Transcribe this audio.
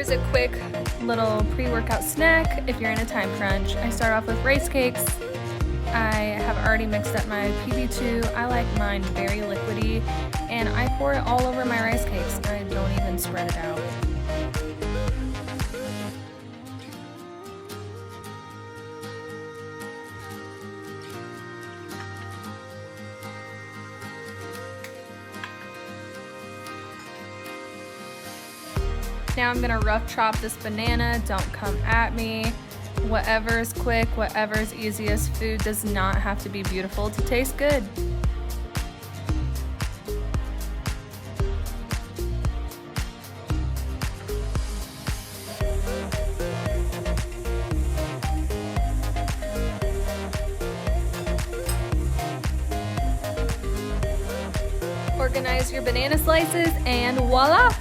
Here's a quick little pre-workout snack if you're in a time crunch. I start off with rice cakes. I have already mixed up my PB2. I like mine very liquidy, and I pour it all over my rice cakes. I don't even spread it out. Now I'm gonna rough chop this banana. Don't come at me. Whatever's quick, whatever's easiest. Food does not have to be beautiful to taste good. Organize your banana slices and voila!